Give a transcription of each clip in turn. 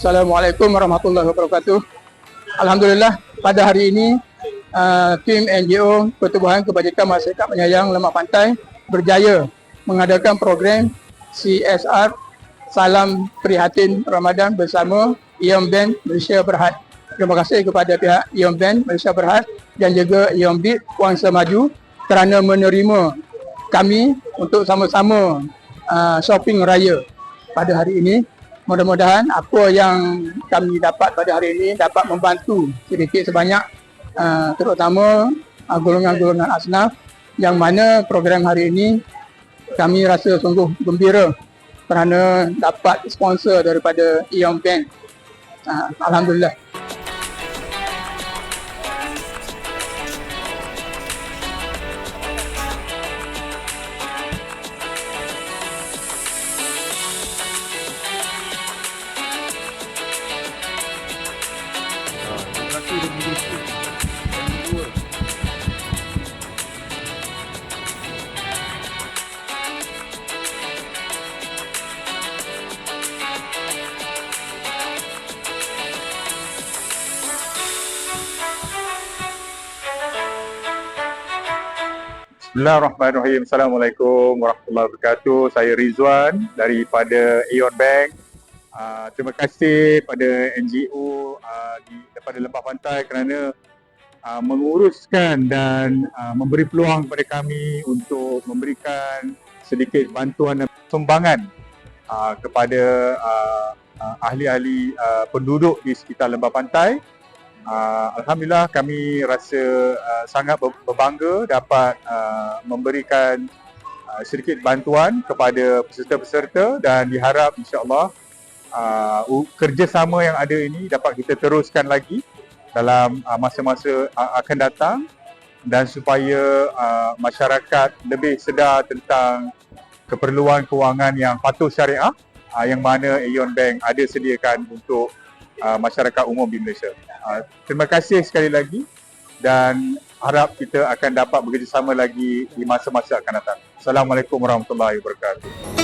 Assalamualaikum warahmatullahi wabarakatuh. Alhamdulillah pada hari ini tim NGO Pertubuhan Kebajikan Masyarakat Penyayang Lemak Pantai berjaya mengadakan program CSR Salam Prihatin Ramadan bersama Ion Band Malaysia Berhad. Terima kasih kepada pihak Ion Band Malaysia Berhad dan juga Ion Beat Kuangsa Maju kerana menerima kami untuk sama-sama shopping raya pada hari ini. Mudah-mudahan apa yang kami dapat pada hari ini dapat membantu sedikit sebanyak terutama golongan-golongan asnaf yang mana program hari ini kami rasa sungguh gembira kerana dapat sponsor daripada Ion Bank. Alhamdulillah. Bismillahirrahmanirrahim. Assalamualaikum warahmatullahi wabarakatuh. Saya Rizwan daripada Ion Bank. Terima kasih pada NGO daripada Lembah Pantai kerana menguruskan dan memberi peluang kepada kami untuk memberikan sedikit bantuan dan sumbangan kepada ahli-ahli penduduk di sekitar Lembah Pantai. Alhamdulillah kami rasa sangat berbangga dapat memberikan sedikit bantuan kepada peserta-peserta dan diharap insya-Allah kerjasama yang ada ini dapat kita teruskan lagi dalam masa-masa akan datang dan supaya masyarakat lebih sedar tentang keperluan kewangan yang patuh syariah yang mana Ion Bank ada sediakan untuk masyarakat umum di Malaysia. Terima kasih sekali lagi dan harap kita akan dapat bekerjasama lagi di masa-masa akan datang. Assalamualaikum warahmatullahi wabarakatuh.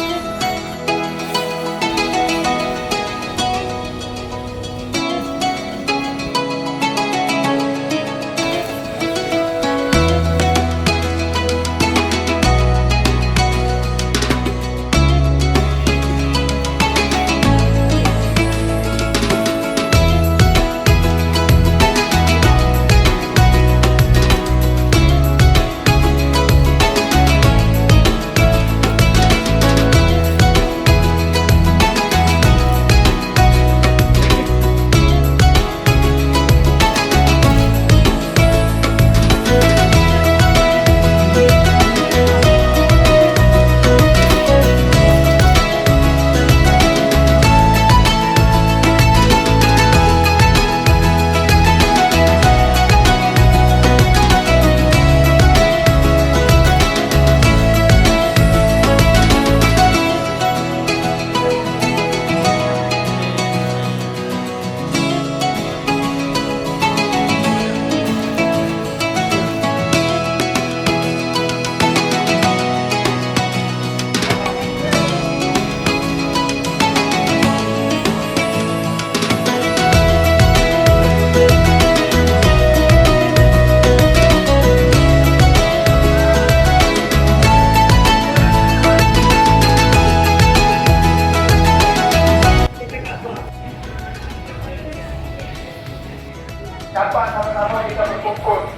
Dapat sama-sama kita berkumpul.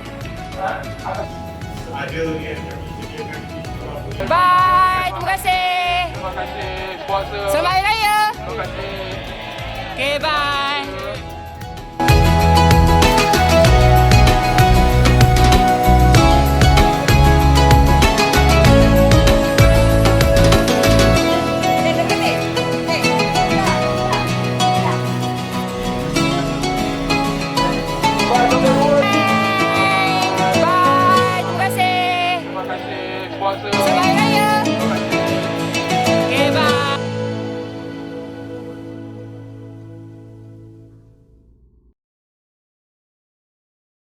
Bye, terima kasih. Terima kasih sponsor. Selamat Hari Raya. Terima kasih. Okay, bye. Bye, terima kasih. Terima kasih sponsor. Selamat